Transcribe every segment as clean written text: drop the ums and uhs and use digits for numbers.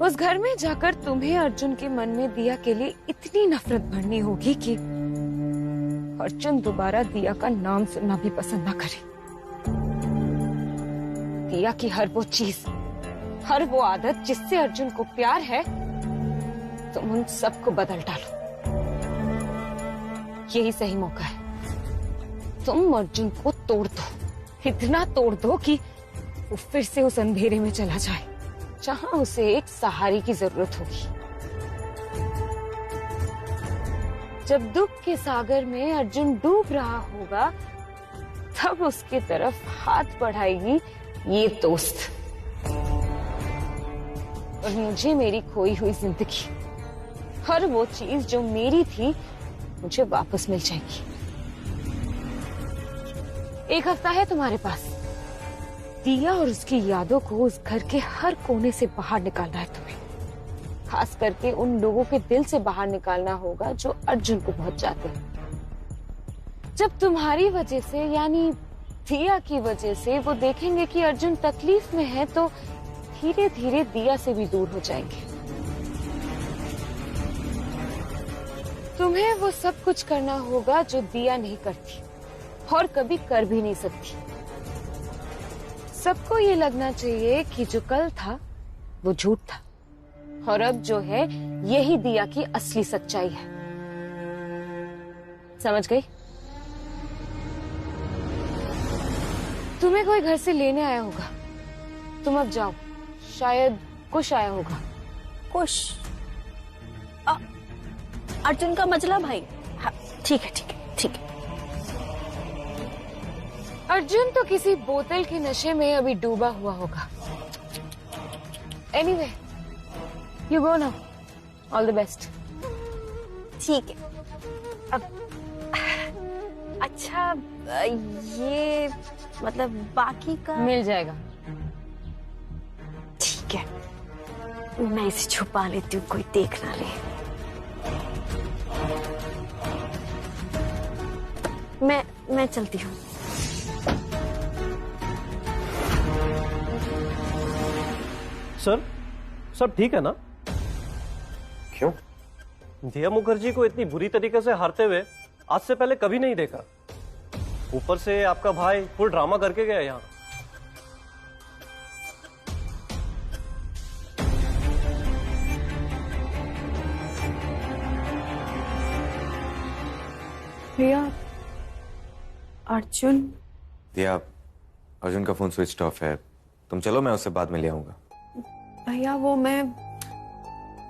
उस घर में जाकर तुम्हें अर्जुन के मन में दिया के लिए इतनी नफरत भरनी होगी कि अर्जुन दोबारा दिया का नाम सुनना भी पसंद ना करे। दिया की हर वो चीज, हर वो आदत जिससे अर्जुन को प्यार है, तुम उन सबको बदल डालो। यही सही मौका है। तुम अर्जुन को तोड़ दो, इतना तोड़ दो कि वो फिर से उस अंधेरे में चला जाए जहां उसे एक सहारे की जरूरत होगी। जब दुख के सागर में अर्जुन डूब रहा होगा, तब उसके तरफ हाथ बढ़ाएगी ये दोस्त, और मुझे मेरी खोई हुई जिंदगी, हर वो चीज जो मेरी थी, मुझे वापस मिल जाएगी। 1 हफ्ता है तुम्हारे पास। दिया और उसकी यादों को उस घर के हर कोने से बाहर निकालना है तुम्हें। खास करके उन लोगों के दिल से बाहर निकालना होगा जो अर्जुन को बहुत चाहते हैं। जब तुम्हारी वजह से, यानी दिया की वजह से वो देखेंगे कि अर्जुन तकलीफ में है, तो धीरे धीरे दिया से भी दूर हो जाएंगे। तुम्हें वो सब कुछ करना होगा जो दिया नहीं करती और कभी कर भी नहीं सकती। सबको ये लगना चाहिए कि जो कल था वो झूठ था, और अब जो है यही दिया की असली सच्चाई है। समझ गई? तुम्हें कोई घर से लेने आया होगा, तुम अब जाओ। शायद कुश आया होगा। कुश? अर्जुन का मजला भाई? हाँ, ठीक है ठीक है ठीक है। अर्जुन तो किसी बोतल के नशे में अभी डूबा हुआ होगा। Anyway, you go now. All the best. ठीक है। अब अच्छा, ये मतलब बाकी का मिल जाएगा। ठीक है, मैं इसे छुपा लेती हूँ, कोई देख ना ले। मैं चलती हूँ। सर, सब ठीक है ना? क्यों? दिया मुखर्जी को इतनी बुरी तरीके से हारते हुए आज से पहले कभी नहीं देखा। ऊपर से आपका भाई फुल ड्रामा करके गया यहाँ। भैया, अर्जुन? दिया, अर्जुन का फोन स्विच ऑफ है। तुम चलो, मैं उससे बाद में ले आऊंगा। भैया वो मैं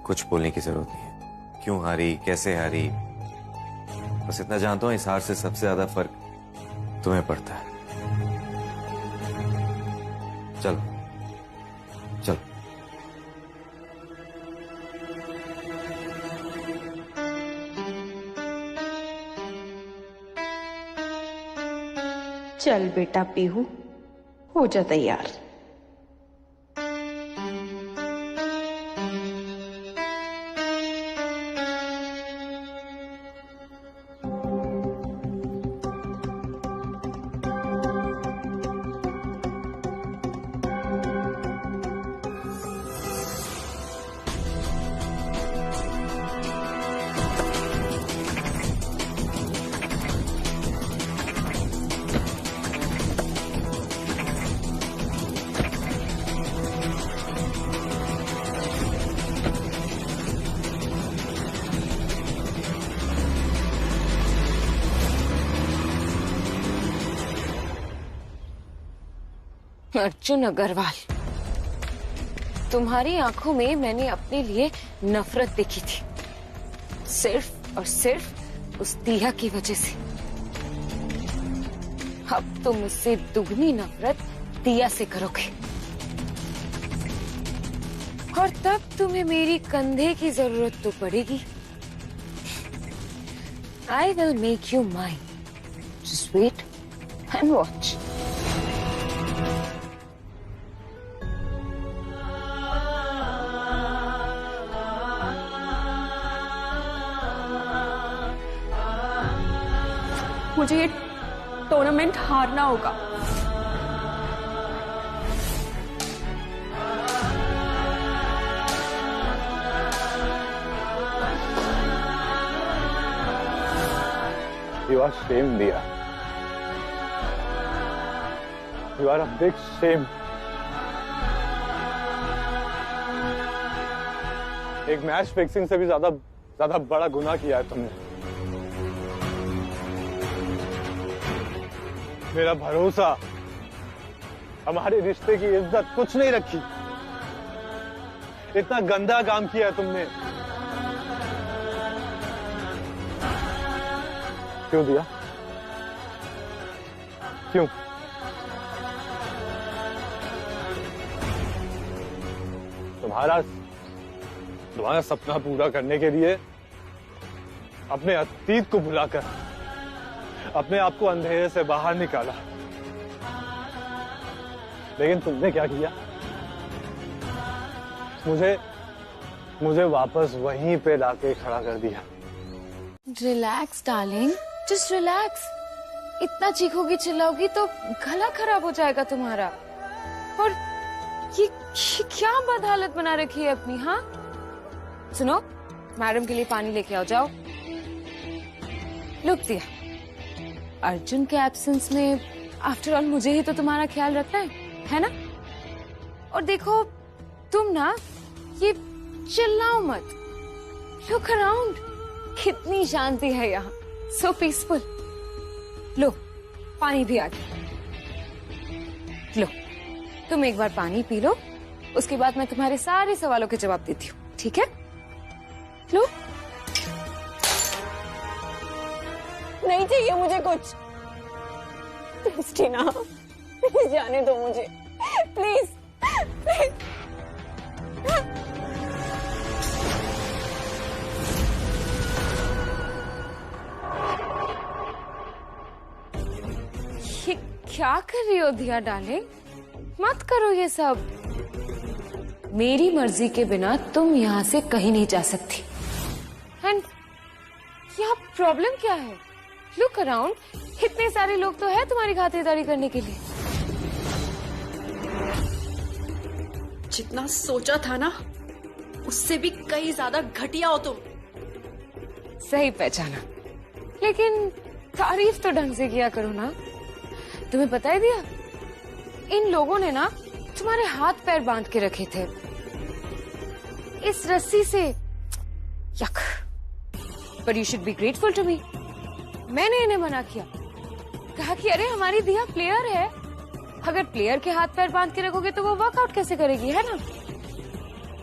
कुछ बोलने की जरूरत नहीं है। क्यों हारी, कैसे हारी, बस इतना जानता हूं, इस हार से सबसे ज्यादा फर्क तुम्हें पड़ता है। चलो चलो। चल बेटा पीहू, हो जा तैयार। अर्जुन अग्रवाल, तुम्हारी आंखों में मैंने अपने लिए नफरत देखी थी, सिर्फ और सिर्फ उस दिया की वजह से। अब तुम मुझसे दुगनी नफरत दिया से करोगे, और तब तुम्हें मेरी कंधे की जरूरत तो पड़ेगी। I will make you mine, just wait and watch. मुझे ये टूर्नामेंट हारना होगा। You are shame, Diya. You are a big shame. एक मैच फिक्सिंग से भी ज्यादा बड़ा गुनाह किया है तुमने। मेरा भरोसा, हमारे रिश्ते की इज्जत कुछ नहीं रखी। इतना गंदा काम किया है तुमने। क्यों दिया? क्यों? तुम्हारा सपना पूरा करने के लिए अपने अतीत को भुलाकर अपने आप को अंधेरे से बाहर निकाला। लेकिन तुमने क्या किया? मुझे वापस वहीं पे लाके खड़ा कर दिया। Relax darling, just relax. इतना चीखोगी चिल्लाओगी तो गला खराब हो जाएगा तुम्हारा। और ये क्या बद हालत बना रखी है अपनी। हाँ सुनो, मैडम के लिए पानी लेके आओ, जाओ। लुक दिया, अर्जुन के एब्सेंस में आफ्टर ऑल मुझे ही तो तुम्हारा ख्याल रखना है ना? और देखो तुम ना ये चिल्लाओ मत। लुक अराउंड, कितनी शांति है यहाँ, सो पीसफुल। लो पानी भी आ गया। लो तुम एक बार पानी पी लो, उसके बाद मैं तुम्हारे सारे सवालों के जवाब देती हूँ, ठीक है? लो। नहीं चाहिए मुझे कुछ। प्लीज टीना, प्लीज जाने दो मुझे, प्लीज प्लीज। ये क्या कर रही हो दिया डार्लिंग? मत करो ये सब। मेरी मर्जी के बिना तुम यहाँ से कहीं नहीं जा सकती। एंड यहाँ प्रॉब्लम क्या है? लुक अराउंड, इतने सारे लोग तो है तुम्हारी खातिरदारी करने के लिए। जितना सोचा था ना, उससे भी कई ज्यादा घटिया हो तुम। सही पहचाना, लेकिन तारीफ तो ढंग से किया करो ना। तुम्हें पता है दिया, इन लोगों ने ना तुम्हारे हाथ पैर बांध के रखे थे इस रस्सी से। यक। But you should be grateful to me. मैंने इन्हें मना किया, कहा कि अरे हमारी दिया प्लेयर है, अगर प्लेयर के हाथ पैर बांध के रखोगे तो वो वर्कआउट कैसे करेगी, है ना?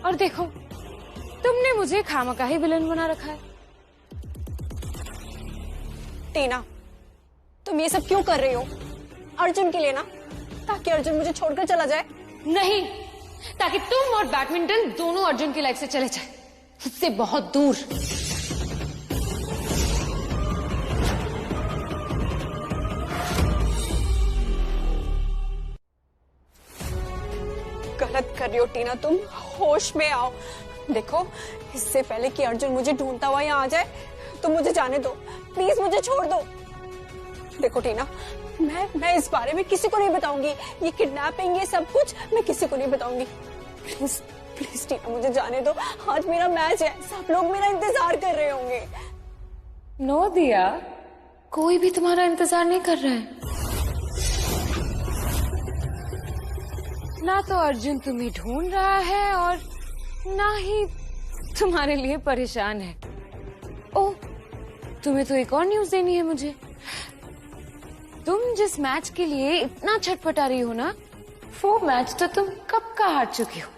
और देखो तुमने मुझे खामखा ही विलन बना रखा है। टीना, तुम ये सब क्यों कर रही हो? अर्जुन के लिए ना, ताकि अर्जुन मुझे छोड़कर चला जाए। नहीं, ताकि तुम और बैडमिंटन दोनों अर्जुन की लाइफ से चले जाए, उससे बहुत दूर। गलत कर रही हो टीना, तुम होश में आओ। देखो, इससे पहले कि अर्जुन मुझे ढूंढता हुआ यहाँ आ जाए, तुम मुझे जाने दो, प्लीज मुझे छोड़ दो। देखो टीना, मैं इस बारे में किसी को नहीं बताऊंगी। ये किडनैपिंग, ये सब कुछ मैं किसी को नहीं बताऊंगी। प्लीज प्लीज टीना, मुझे जाने दो। आज मेरा मैच है, सब लोग मेरा इंतजार कर रहे होंगे। नो दिया, कोई भी तुम्हारा इंतजार नहीं कर रहा है। ना तो अर्जुन तुम्हें ढूंढ रहा है और ना ही तुम्हारे लिए परेशान है। ओह, तुम्हें तो एक और न्यूज देनी है मुझे। तुम जिस मैच के लिए इतना छटपटा रही हो ना, वो मैच तो तुम कब का हार चुकी हो,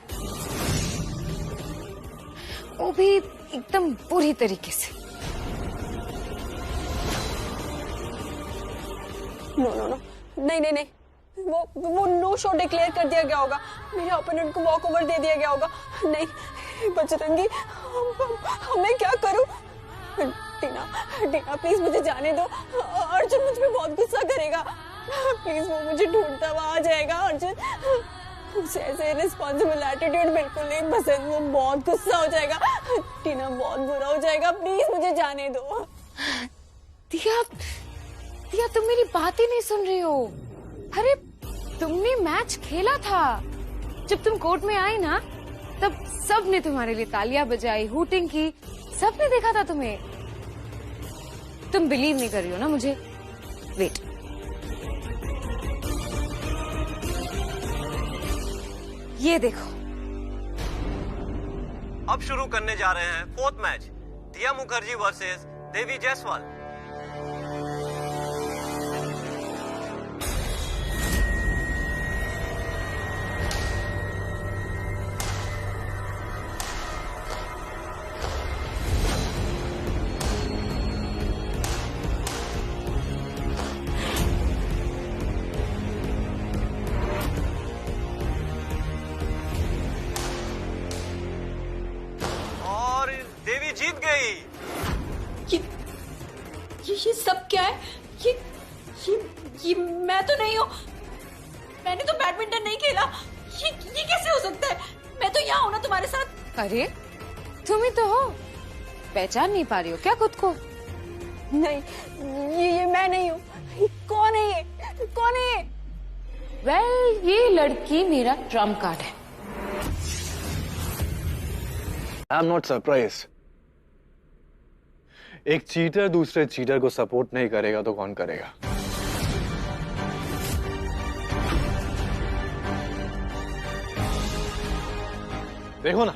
वो भी एकदम बुरी तरीके से। नो नो नो, नहीं नहीं नहीं, वो नो शो डिक्लेयर कर दिया गया होगा। मेरे ओपोनेंट को वॉक ओवर दे दिया गया होगा। नहीं बजरंगी, मैं क्या करूं? टीना टीना प्लीज मुझे जाने दो। अर्जुन मुझ पे बहुत गुस्सा करेगा। प्लीज वो मुझे ढूंढता हुआ आ जाएगा। अर्जुन, उसे ऐसे रिस्पॉन्सिबल एटीट्यूड बिल्कुल नहीं पसंद, वो बहुत गुस्सा हो जाएगा। टीना बहुत बुरा हो जाएगा, प्लीज मुझे जाने दो। दिया, दिया तुम मेरी बात ही नहीं सुन रही हो। अरे तुमने मैच खेला था, जब तुम कोर्ट में आई ना, तब सबने तुम्हारे लिए तालियां बजाई, हूटिंग की, सबने देखा था तुम्हें। तुम बिलीव नहीं कर रही हो ना मुझे? वेट, ये देखो। अब शुरू करने जा रहे हैं फोर्थ मैच, दिया मुखर्जी वर्सेस देवी जायसवाल। देवी जीत गई। ये सब क्या है? ये मैं तो नहीं हूँ। मैंने तो बैडमिंटन नहीं खेला। ये कैसे हो सकता है? मैं तो यहाँ हूँ ना तुम्हारे साथ। अरे तुम ही तो हो, पहचान नहीं पा रही हो क्या खुद को? नहीं, ये मैं नहीं हूँ। कौन है ये? कौन है ये? वेल, ये लड़की मेरा ट्रम्प कार्ड है। I am not surprise. एक चीटर दूसरे चीटर को सपोर्ट नहीं करेगा तो कौन करेगा? देखो ना,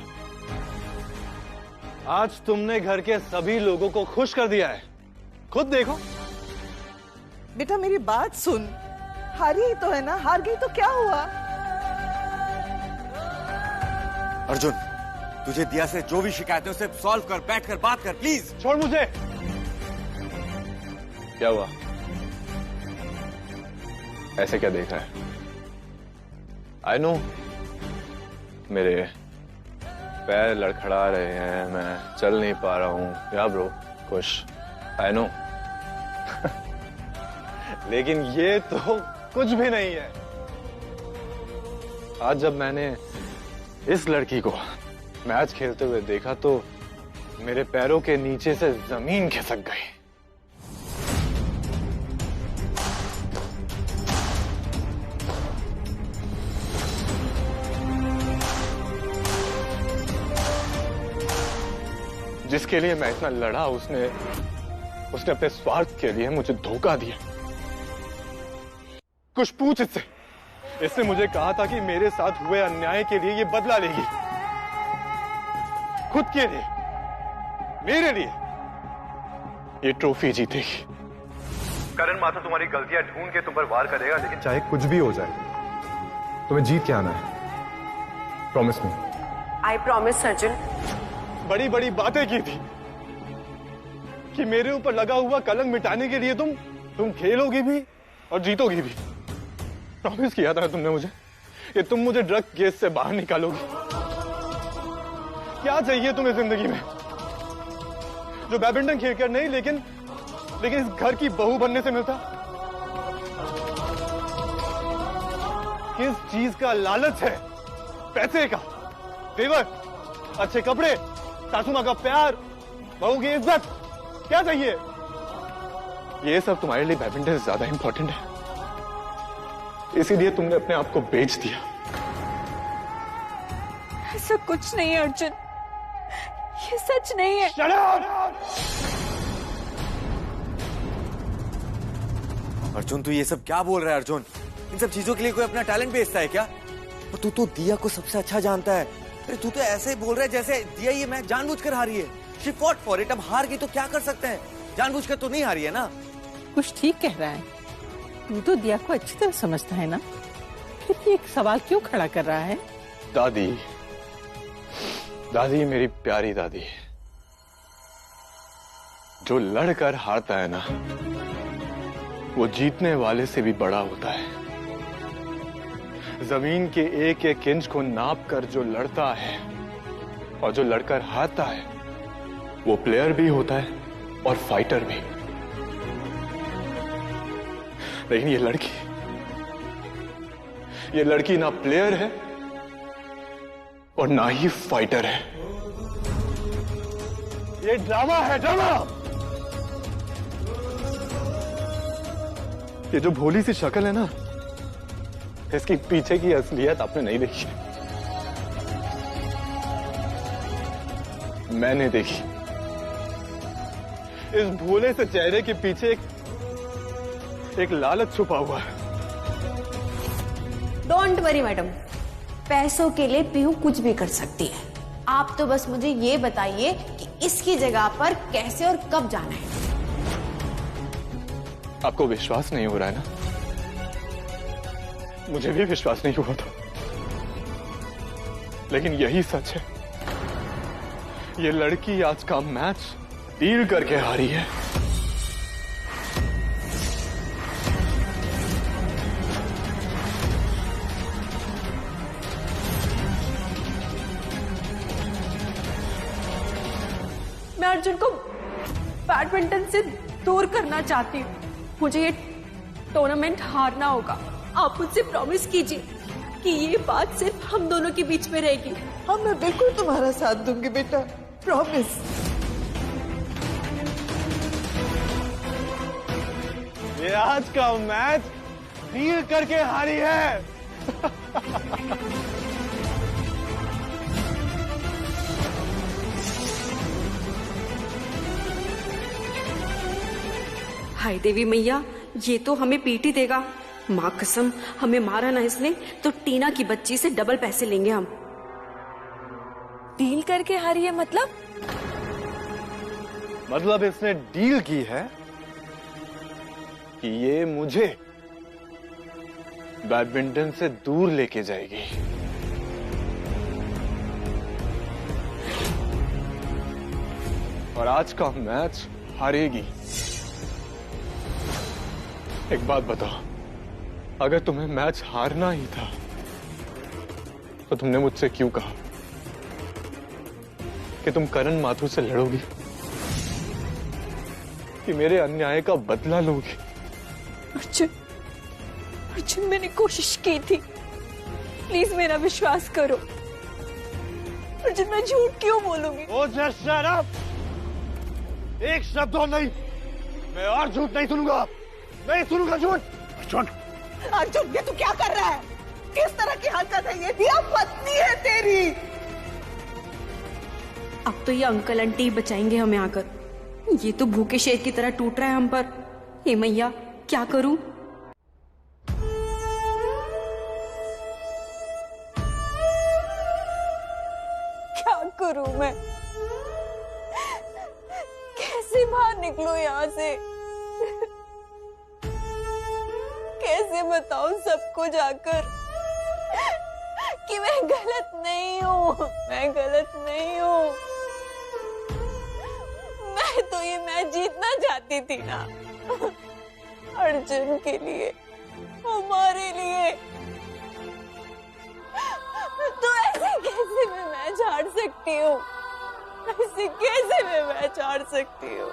आज तुमने घर के सभी लोगों को खुश कर दिया है। खुद देखो। बेटा मेरी बात सुन, हारी ही तो है ना, हार गई तो क्या हुआ? अर्जुन, तुझे दिया से जो भी शिकायतें उसे सॉल्व कर, बैठकर बात कर प्लीज। छोड़ मुझे। क्या हुआ? ऐसे क्या देख रहा है? आई नो, मेरे पैर लड़खड़ा रहे हैं, मैं चल नहीं पा रहा हूं। या ब्रो, खुश? I know. लेकिन ये तो कुछ भी नहीं है। आज जब मैंने इस लड़की को मैच खेलते हुए देखा तो मेरे पैरों के नीचे से जमीन खिसक गई। जिसके लिए मैं इतना लड़ा, उसने अपने स्वार्थ के लिए मुझे धोखा दिया। कुछ पूछ इससे मुझे कहा था कि मेरे साथ हुए अन्याय के लिए ये बदला लेगी। खुद के लिए, मेरे लिए ये ट्रॉफी जीतेगी। करण माथा तुम्हारी गलतियां ढूंढ के तुम पर वार करेगा, लेकिन चाहे कुछ भी हो जाए तुम्हें जीत के आना है। Promise me. I promise Arjun. बड़ी बड़ी बातें की थी कि मेरे ऊपर लगा हुआ कलंक मिटाने के लिए तुम खेलोगी भी और जीतोगी भी। प्रॉमिस किया था तुमने मुझे कि तुम मुझे ड्रग केस से बाहर निकालोगी। क्या चाहिए तुम्हें जिंदगी में जो बैडमिंटन खेलकर नहीं, लेकिन इस घर की बहू बनने से मिलता? किस चीज का लालच है? पैसे का, तेवर, अच्छे कपड़े, सासू मां का प्यार, बहू की इज्जत, क्या चाहिए? ये सब तुम्हारे लिए बैडमिंटन से ज्यादा इंपॉर्टेंट है। इसीलिए तुमने अपने आप को बेच दिया। ऐसा कुछ नहीं है अर्जुन, ये सच नहीं है। Shut up! अर्जुन, तू ये सब क्या बोल रहा है? अर्जुन, इन सब चीजों के लिए कोई अपना टैलेंट बेचता है क्या? और तू तो दिया को सबसे अच्छा जानता है। अरे तू तो ऐसे ही बोल रहा है जैसे दिया ये मैच जानबूझकर हारी है। She fought for it, अब हार गई तो क्या कर सकते हैं? जानबूझकर तो नहीं हारी है ना। कुछ ठीक कह रहा है, तू तो दिया को अच्छी तरह समझता है ना, फिर ये एक सवाल क्यों खड़ा कर रहा है? दादी, मेरी प्यारी दादी, जो लड़कर हारता है ना, वो जीतने वाले से भी बड़ा होता है। जमीन के एक एक इंच को नाप कर जो लड़ता है और जो लड़कर हारता है, वो प्लेयर भी होता है और फाइटर भी। लेकिन ये लड़की ना प्लेयर है और ना ही फाइटर है। ये ड्रामा है, ड्रामा। ये जो भोली सी शक्ल है ना, इसकी पीछे की असलियत आपने नहीं देखी, मैंने देखी। इस भोले से चेहरे के पीछे एक लालच छुपा हुआ है। डोंट वरी मैडम, पैसों के लिए पीहू कुछ भी कर सकती है। आप तो बस मुझे ये बताइए कि इसकी जगह पर कैसे और कब जाना है। आपको विश्वास नहीं हो रहा है ना? मुझे भी विश्वास नहीं हुआ था, लेकिन यही सच है। ये लड़की आज का मैच डील करके हारी है। मैं अर्जुन को बैडमिंटन से दूर करना चाहती हूँ। मुझे ये टूर्नामेंट हारना होगा। आप मुझसे प्रॉमिस कीजिए कि ये बात सिर्फ हम दोनों के बीच में रहेगी। हाँ, मैं बिल्कुल तुम्हारा साथ दूंगी बेटा, प्रॉमिस। ये आज का मैच डील करके हारी है। हाय देवी मैया, ये तो हमें पीट ही देगा। माँ कसम, हमें मारा ना इसने तो टीना की बच्ची से डबल पैसे लेंगे हम। डील करके हारी है मतलब? मतलब इसने डील की है कि ये मुझे बैडमिंटन से दूर लेके जाएगी। और आज का मैच हारेगी। एक बात बताओ, अगर तुम्हें मैच हारना ही था तो तुमने मुझसे क्यों कहा कि तुम करण माथुर से लड़ोगी, कि मेरे अन्याय का बदला लोगी? अर्जुन, मैंने कोशिश की थी। प्लीज मेरा विश्वास करो। अर्जुन, मैं झूठ क्यों बोलूंगी? ओ जस्ट शट अप! एक शब्द और नहीं, मैं और झूठ नहीं सुनूंगा। नहीं सुनूंगा झूठ। अर्जुन, ये तू क्या कर रहा है? किस तरह की हरकत है ये? दिया पत्नी है तेरी। अब तो ये अंकल आंटी बचाएंगे हमें आकर। ये तो भूखे शेर की तरह टूट रहा है हम पर। हे मैया, क्या करूं? क्या करूं मैं? कैसे बाहर निकलूं यहाँ से? कैसे बताऊं सबको जाकर कि मैं गलत नहीं हूँ, मैं गलत नहीं हूँ। मैं तो ये मैच जीतना चाहती थी ना, अर्जुन के लिए, हमारे लिए। तो ऐसे कैसे मैं मैच हार सकती हूँ? ऐसे कैसे मैं मैच हार सकती हूँ?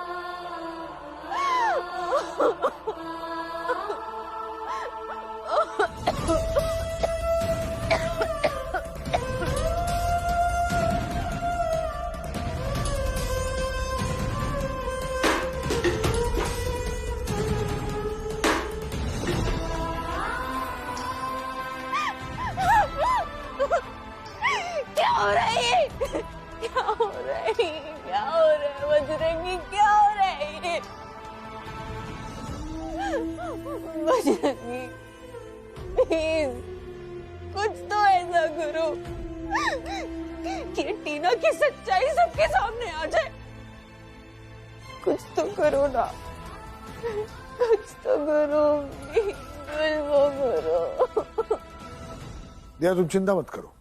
क्या हो रहा है? क्या हो रहा है? क्या हो रहा है बजरंगी? क्या हो रहा है ये? बजरंगी, प्लीज कुछ तो ऐसा करो कि टीना की सच्चाई सबके सामने आ जाए। कुछ तो करो ना, कुछ तो करो, प्लीज कुछ तो करो। दिया, तुम चिंता मत करो।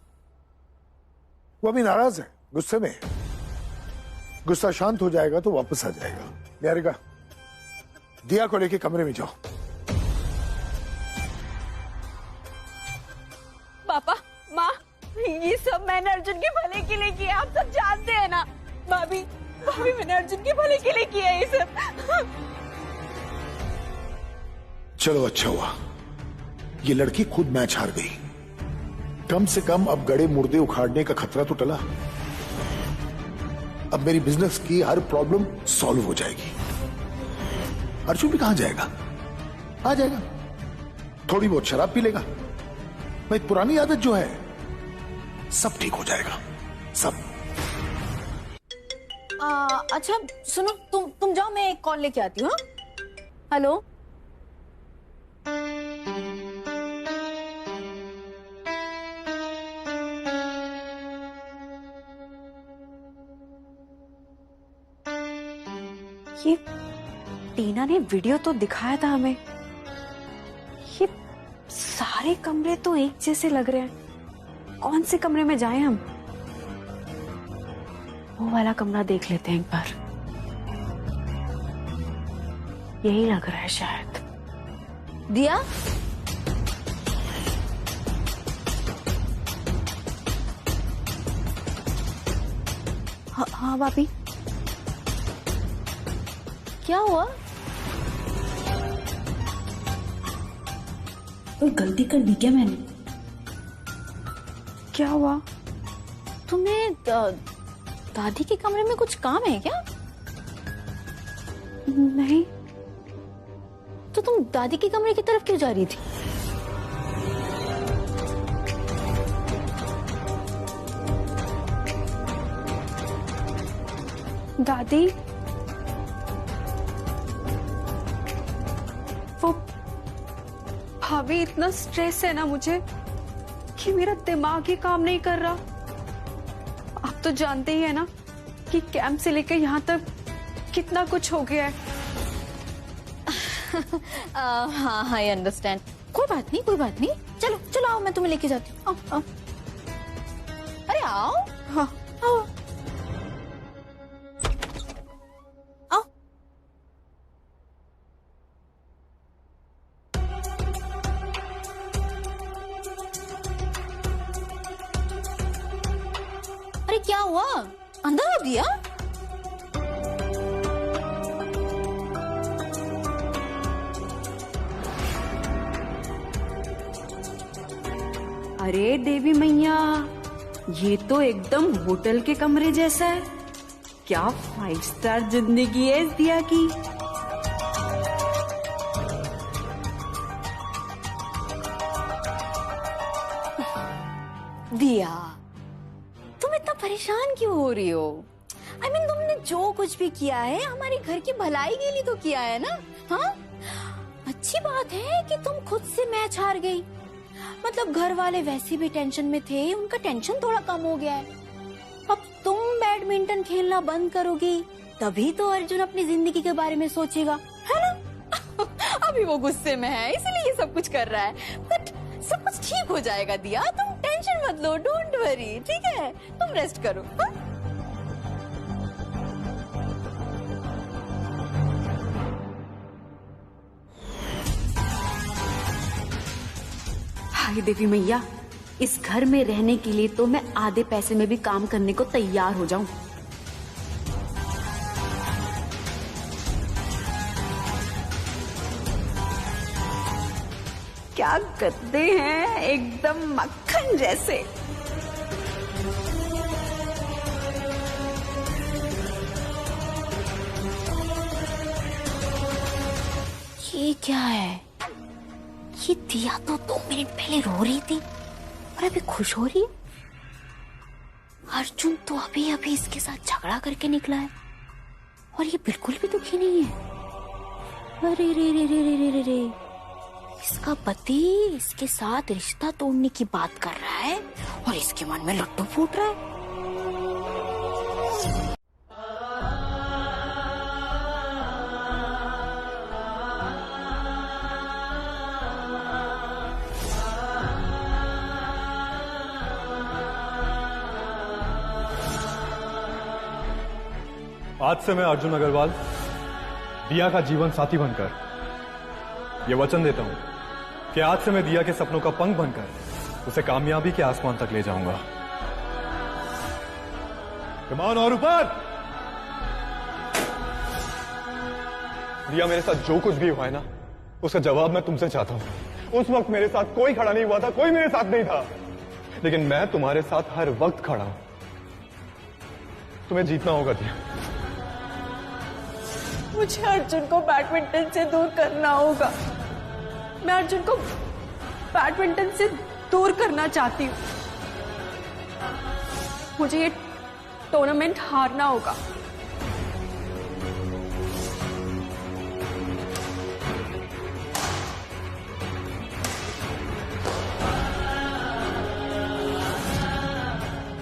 वो अभी नाराज है, गुस्से में है। गुस्सा शांत हो जाएगा तो वापस आ जाएगा। निहारिका, दिया को लेके कमरे में जाओ। पापा, माँ, ये सब मैंने अर्जुन के भले के लिए किया। आप सब जानते हैं ना। भाभी, मैंने अर्जुन के भले के लिए किया ये सब। चलो, अच्छा हुआ ये लड़की खुद मैच हार गई। कम से कम अब गड़े मुर्दे उखाड़ने का खतरा तो टला। अब मेरी बिजनेस की हर प्रॉब्लम सॉल्व हो जाएगी। अर्जुन भी कहां जाएगा? आ जाएगा, थोड़ी बहुत शराब पी लेगा। भाई, पुरानी आदत जो है, सब ठीक हो जाएगा, सब। अच्छा सुनो, तुम जाओ, मैं एक कॉल लेके आती हूँ। हेलो, ये टीना ने वीडियो तो दिखाया था हमें, ये सारे कमरे तो एक जैसे लग रहे हैं। कौन से कमरे में जाएं हम? वो वाला कमरा देख लेते हैं एक बार, यही लग रहा है शायद। दिया, हाँ भाभी, क्या हुआ? कोई गलती कर दी क्या मैंने? क्या हुआ? तुम्हें दादी के कमरे में कुछ काम है क्या? नहीं, तो तुम दादी के कमरे की तरफ क्यों जा रही थी? दादी, वो भाभी, इतना स्ट्रेस है ना मुझे कि मेरा दिमाग ही काम नहीं कर रहा। आप तो जानते ही है ना कि कैंप से लेकर यहाँ तक कितना कुछ हो गया है। हाँ, आई अंडरस्टैंड। कोई बात नहीं, कोई बात नहीं। चलो चलो, आओ, मैं तुम्हें लेके जाती हूँ। आओ आओ, अरे आओ। हाँ आओ आओ। अरे क्या हुआ? अंदर आ दिया? अरे देवी मैया, ये तो एकदम होटल के कमरे जैसा है। क्या 5 स्टार जिंदगी है इस दिया की। दिया, तुम इतना परेशान क्यों हो रही हो? I mean, तुमने जो कुछ भी किया है हमारे घर की भलाई के लिए तो किया है ना? हाँ, अच्छी बात है कि तुम खुद से मैच हार गई। मतलब घर वाले वैसे भी टेंशन में थे, उनका टेंशन थोड़ा कम हो गया है। अब तुम बैडमिंटन खेलना बंद करोगी तभी तो अर्जुन अपनी जिंदगी के बारे में सोचेगा, है ना? अभी वो गुस्से में है इसलिए ये सब कुछ कर रहा है, बट सब कुछ ठीक हो जाएगा दिया, तुम टेंशन मत लो, डोंट वरी, ठीक है? तुम रेस्ट करो। हाँ? हाय देवी मैया, इस घर में रहने के लिए तो मैं आधे पैसे में भी काम करने को तैयार हो जाऊं। क्या गद्दे हैं, एकदम मक्खन जैसे। ये क्या है? ये दिया तो 2 मिनट पहले रो रही थी और अभी खुश हो रही है। अर्जुन तो अभी अभी इसके साथ झगड़ा करके निकला है और ये बिल्कुल भी दुखी नहीं है। अरे रे रे रे रे रे रे, इसका पति इसके साथ रिश्ता तोड़ने की बात कर रहा है और इसके मन में लड्डू फूट रहा है। आज से मैं अर्जुन अग्रवाल दिया का जीवन साथी बनकर ये वचन देता हूं कि आज से मैं दिया के सपनों का पंख बनकर उसे कामयाबी के आसमान तक ले जाऊंगा। कमान और ऊपर। दिया, मेरे साथ जो कुछ भी हुआ है ना, उसका जवाब मैं तुमसे चाहता हूं। उस वक्त मेरे साथ कोई खड़ा नहीं हुआ था, कोई मेरे साथ नहीं था, लेकिन मैं तुम्हारे साथ हर वक्त खड़ा हूं। तुम्हें जीतना होगा दिया। मुझे अर्जुन को बैडमिंटन से दूर करना होगा। मैं अर्जुन को बैडमिंटन से दूर करना चाहती हूँ। मुझे ये टूर्नामेंट हारना होगा,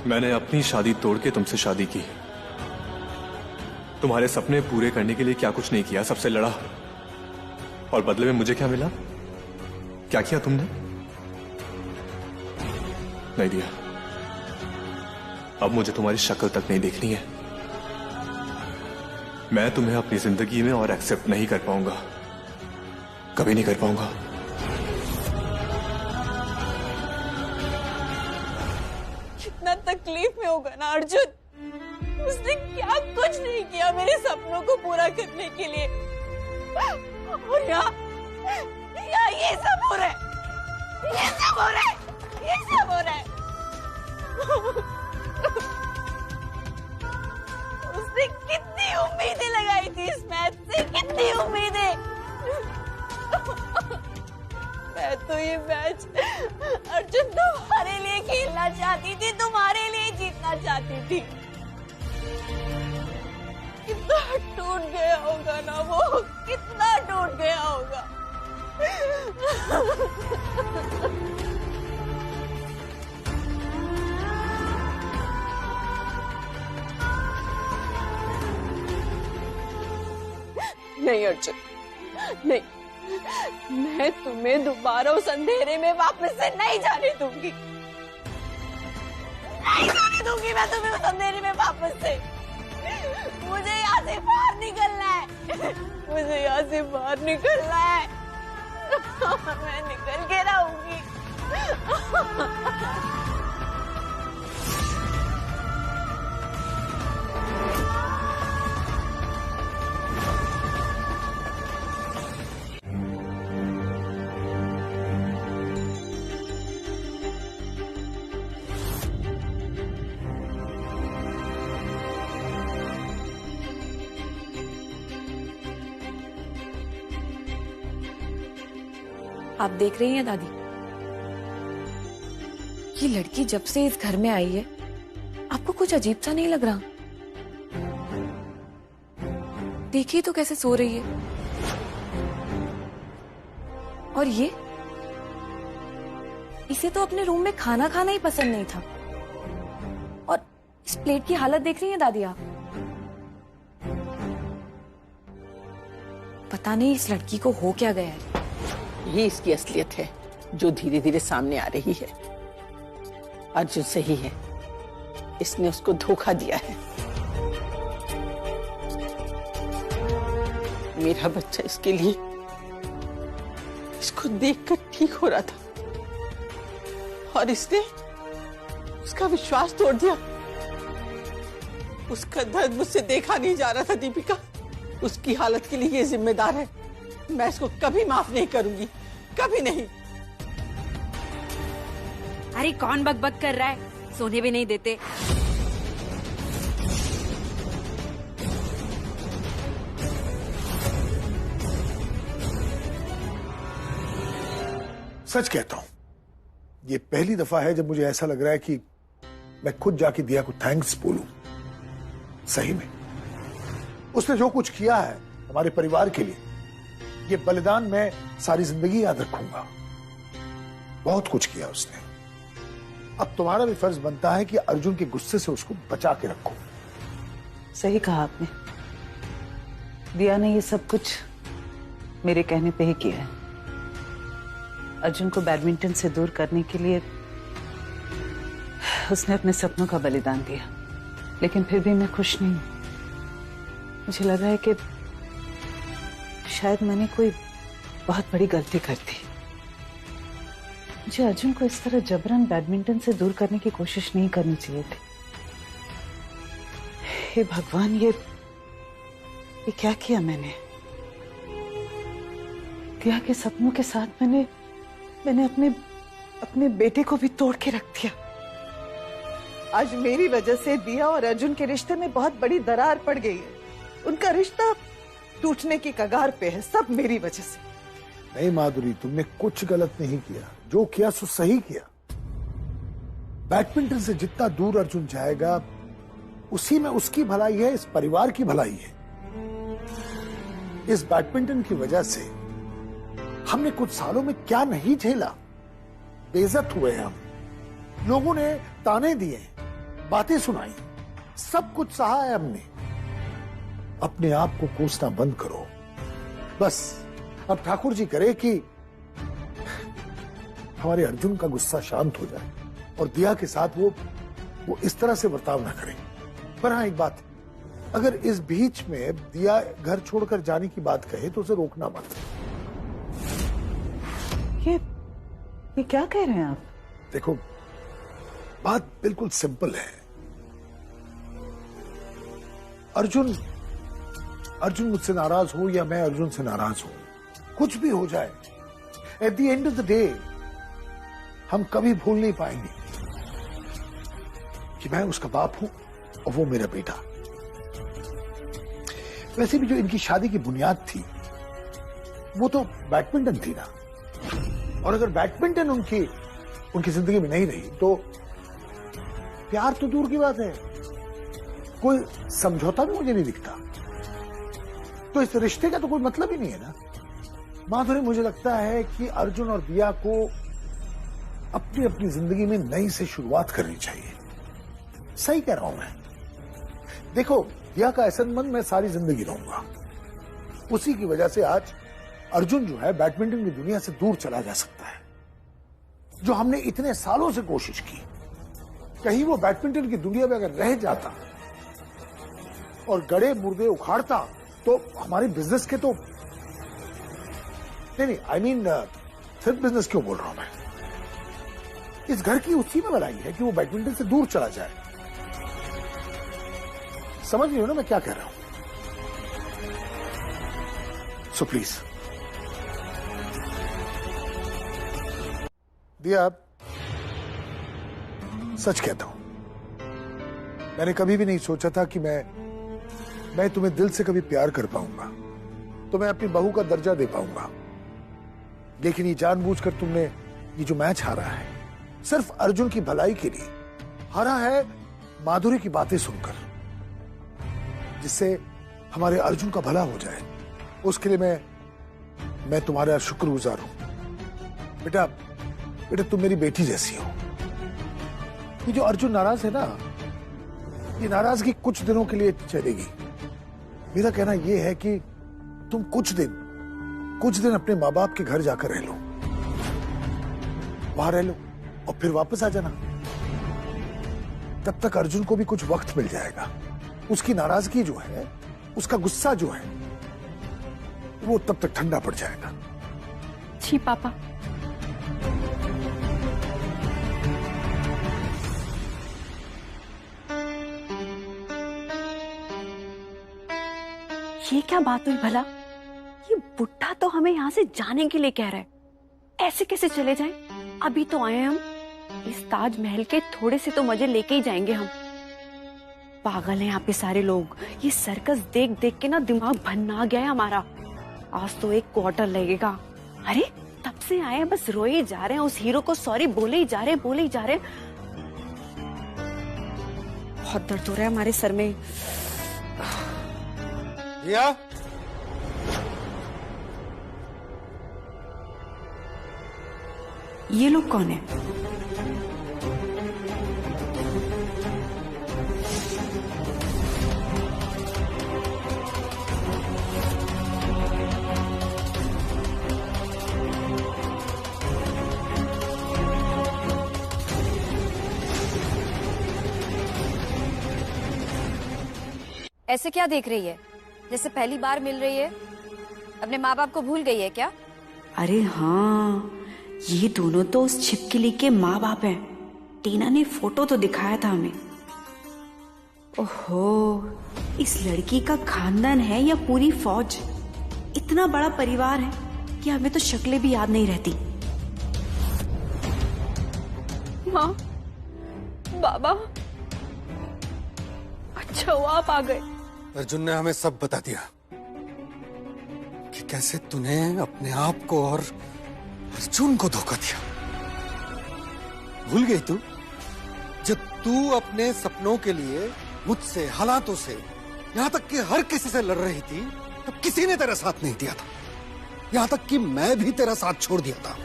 मैंने अपनी शादी तोड़ के तुमसे शादी की। तुम्हारे सपने पूरे करने के लिए क्या कुछ नहीं किया, सबसे लड़ा। और बदले में मुझे क्या मिला? क्या किया तुमने? नहीं दिया। अब मुझे तुम्हारी शक्ल तक नहीं देखनी है। मैं तुम्हें अपनी जिंदगी में और एक्सेप्ट नहीं कर पाऊंगा, कभी नहीं कर पाऊंगा। कितना तकलीफ में होगा ना अर्जुन। उसने क्या कुछ नहीं किया मेरे सपनों को पूरा करने के लिए। और यहाँ ये सब हो रहा है, ये सब हो रहा है, ये सब हो रहा है। उसने कितनी उम्मीदें लगाई थी इस मैच से, कितनी उम्मीदें। मैं तो ये मैच अर्जुन तुम्हारे लिए खेलना चाहती थी, तुम्हारे लिए जीतना चाहती थी। कितना टूट गया होगा ना वो, कितना टूट गया होगा। नहीं अर्जुन, नहीं, मैं तुम्हें दोबारा उस अंधेरे में वापस से नहीं जाने दूंगी, नहीं जाने दूंगी मैं तुम्हें उस अंधेरे में वापस से। मुझे यहाँ से बाहर निकलना है, मुझे यहाँ से बाहर निकलना है। मैं निकल के रहूंगी। आप देख रही हैं दादी, ये लड़की जब से इस घर में आई है, आपको कुछ अजीब सा नहीं लग रहा? देखिए तो कैसे सो रही है। और ये, इसे तो अपने रूम में खाना खाना ही पसंद नहीं था। और इस प्लेट की हालत देख रही हैं दादी आप? पता नहीं इस लड़की को हो क्या गया है। ये इसकी असलियत है जो धीरे धीरे सामने आ रही है। अर्जुन सही है, इसने उसको धोखा दिया है। मेरा बच्चा इसके लिए, इसको देखकर ठीक हो रहा था और इसने उसका विश्वास तोड़ दिया। उसका दर्द मुझसे देखा नहीं जा रहा था दीपिका। उसकी हालत के लिए ये जिम्मेदार है। मैं इसको कभी माफ नहीं करूंगी, कभी नहीं। अरे कौन बकबक कर रहा है? सोने भी नहीं देते। सच कहता हूं, ये पहली दफा है जब मुझे ऐसा लग रहा है कि मैं खुद जाके दिया को थैंक्स बोलूं। सही में उसने जो कुछ किया है हमारे परिवार के लिए, ये बलिदान मैं सारी जिंदगी याद रखूंगा। बहुत कुछ किया उसने। अब तुम्हारा भी फर्ज बनता है कि अर्जुन के गुस्से से उसको बचा के रखो। सही कहा आपने। दिया ने ये सब कुछ मेरे कहने पे ही किया है। अर्जुन को बैडमिंटन से दूर करने के लिए उसने अपने सपनों का बलिदान दिया, लेकिन फिर भी मैं खुश नहीं हूं। मुझे लग रहा है कि शायद मैंने कोई बहुत बड़ी गलती कर दी। मुझे अर्जुन को इस तरह जबरन बैडमिंटन से दूर करने की कोशिश नहीं करनी चाहिए थी। हे भगवान, ये क्या किया मैंने? दिया के सपनों के साथ मैंने अपने बेटे को भी तोड़ के रख दिया। आज मेरी वजह से दिया और अर्जुन के रिश्ते में बहुत बड़ी दरार पड़ गई है। उनका रिश्ता टूटने की कगार पे है, सब मेरी वजह से। नहीं माधुरी, तुमने कुछ गलत नहीं किया। जो किया सो सही किया। बैडमिंटन से जितना दूर अर्जुन जाएगा, उसी में उसकी भलाई है, इस परिवार की भलाई है। इस बैडमिंटन की वजह से हमने कुछ सालों में क्या नहीं झेला। बेइज्जत हुए हम, लोगों ने ताने दिए, बातें सुनाई, सब कुछ सहा है हमने। अपने आप को कोसना बंद करो बस। अब ठाकुर जी करे कि हमारे अर्जुन का गुस्सा शांत हो जाए और दिया के साथ वो इस तरह से बर्ताव ना करे। पर हाँ, एक बात, अगर इस बीच में दिया घर छोड़कर जाने की बात कहे तो उसे रोकना मत। ये क्या कह रहे हैं आप? देखो, बात बिल्कुल सिंपल है। अर्जुन मुझसे नाराज हो या मैं अर्जुन से नाराज हूं, कुछ भी हो जाए, at the end of the day हम कभी भूल नहीं पाएंगे कि मैं उसका बाप हूं और वो मेरा बेटा। वैसे भी जो इनकी शादी की बुनियाद थी वो तो बैडमिंटन थी ना, और अगर बैडमिंटन उनकी जिंदगी में नहीं रही तो प्यार तो दूर की बात है, कोई समझौता भी मुझे नहीं दिखता। तो इस रिश्ते का तो कोई मतलब ही नहीं है ना। माधुरी, मुझे लगता है कि अर्जुन और दिया को अपनी अपनी जिंदगी में नई से शुरुआत करनी चाहिए। सही कह रहा हूं मैं। देखो, दिया का एहसानमंद मैं सारी जिंदगी रहूंगा। उसी की वजह से आज अर्जुन जो है बैडमिंटन की दुनिया से दूर चला जा सकता है। जो हमने इतने सालों से कोशिश की, कहीं वो बैडमिंटन की दुनिया में अगर रह जाता और गड़े मुर्दे उखाड़ता तो हमारे बिजनेस के तो नहीं, आई मीन सिर्फ बिजनेस क्यों बोल रहा हूं मैं, इस घर की उसी में भलाई है कि वो बैडमिंटन से दूर चला जाए। समझ रही हो ना मैं क्या कह रहा हूं? सो प्लीज दिया, सच कहता हूं, मैंने कभी भी नहीं सोचा था कि मैं तुम्हें दिल से कभी प्यार कर पाऊंगा, तुम्हें अपनी बहू का दर्जा दे पाऊंगा। लेकिन ये जानबूझकर तुमने ये जो मैच हारा है, सिर्फ अर्जुन की भलाई के लिए हारा है, माधुरी की बातें सुनकर, जिससे हमारे अर्जुन का भला हो जाए। उसके लिए मैं तुम्हारा शुक्रगुजार हूं। बेटा तुम मेरी बेटी जैसी हो। ये जो अर्जुन नाराज है ना, ये नाराजगी कुछ दिनों के लिए चलेगी। मेरा कहना यह है कि तुम कुछ दिन अपने माँ बाप के घर जाकर रह लो, वहां रह लो और फिर वापस आ जाना। तब तक अर्जुन को भी कुछ वक्त मिल जाएगा। उसकी नाराजगी जो है, उसका गुस्सा जो है, वो तब तक ठंडा पड़ जाएगा। जी पापा। ये क्या बात हुई भला? ये बुढ़ा तो हमें यहाँ से जाने के लिए कह रहा है, ऐसे कैसे चले जाएं? अभी तो आए हम, इस ताजमहल के थोड़े से तो मजे लेके ही जाएंगे हम। पागल हैं यहाँ पे सारे लोग। ये सर्कस देख देख के ना दिमाग भन्ना गया है हमारा। आज तो एक क्वार्टर लगेगा। अरे तब से आए हैं, बस रोए ही जा रहे हैं, उस हीरो को सॉरी बोले ही जा रहे हैं। बहुत दर्द हो रहा है हमारे सर में। दिया, ये लोग कौन है? ऐसे क्या देख रही है, जैसे पहली बार मिल रही है? अपने माँ बाप को भूल गई है क्या? अरे हाँ, ये दोनों तो उस छिपकली के माँ बाप हैं। टीना ने फोटो तो दिखाया था हमें। ओहो, इस लड़की का खानदान है या पूरी फौज? इतना बड़ा परिवार है कि हमें तो शक्लें भी याद नहीं रहती। माँ, बाबा, अच्छा हुआ आप आ गए। अर्जुन ने हमें सब बता दिया कि कैसे तूने अपने आप को और अर्जुन को धोखा दिया। भूल गई तू? जब तू अपने सपनों के लिए मुझसे, हालातों से, यहां तक कि हर किसी से लड़ रही थी, तब किसी ने तेरा साथ नहीं दिया था। यहां तक कि मैं भी तेरा साथ छोड़ दिया था।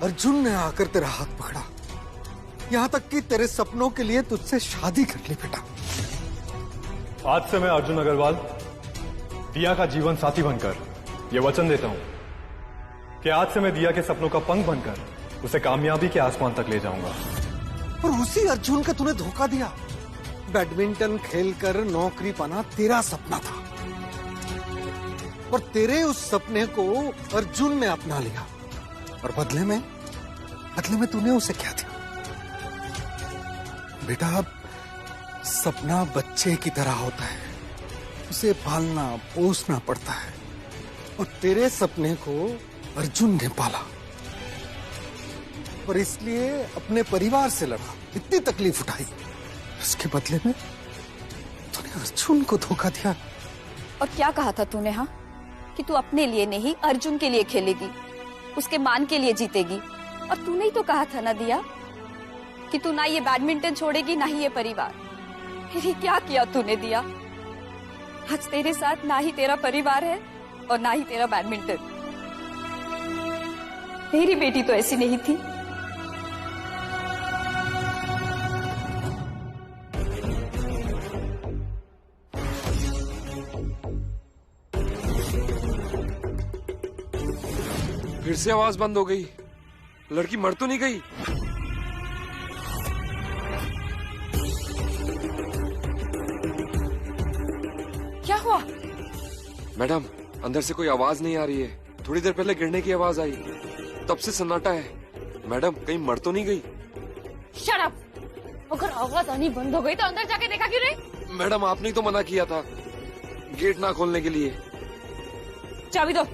अर्जुन ने आकर तेरा हाथ पकड़ा, यहां तक कि तेरे सपनों के लिए तुझसे शादी कर ली बेटा। आज से मैं अर्जुन अग्रवाल दिया का जीवन साथी बनकर ये वचन देता हूं कि आज से मैं दिया के सपनों का पंख बनकर उसे कामयाबी के आसमान तक ले जाऊंगा। और उसी अर्जुन का तूने धोखा दिया। बैडमिंटन खेलकर नौकरी पाना तेरा सपना था, और तेरे उस सपने को अर्जुन ने अपना लिया, और बदले में तूने उसे क्या दिया? बेटा, सपना बच्चे की तरह होता है, उसे पालना पोसना पड़ता है, और तेरे सपने को अर्जुन ने पाला, और इसलिए अपने परिवार से लड़ा, इतनी तकलीफ उठाई, उसके बदले में तूने अर्जुन को धोखा दिया। और क्या कहा था तूने? हाँ, कि तू अपने लिए नहीं अर्जुन के लिए खेलेगी, उसके मान के लिए जीतेगी। और तूने ही तो कहा था ना दिया कि तू ना ये बैडमिंटन छोड़ेगी ना ही ये परिवार। फिर ही क्या किया तूने दिया? आज तेरे साथ ना ही तेरा परिवार है और ना ही तेरा बैडमिंटन। मेरी बेटी तो ऐसी नहीं थी। फिर से आवाज बंद हो गई। लड़की मर तो नहीं गई? क्या हुआ? मैडम, अंदर से कोई आवाज नहीं आ रही है। थोड़ी देर पहले गिरने की आवाज आई, तब से सन्नाटा है। मैडम, कहीं मर तो नहीं गई? Shut up! अगर आवाज आनी बंद हो गई तो अंदर जाके देखा क्यों नहीं? मैडम, आपने ही तो मना किया था गेट ना खोलने के लिए। चाबी दो।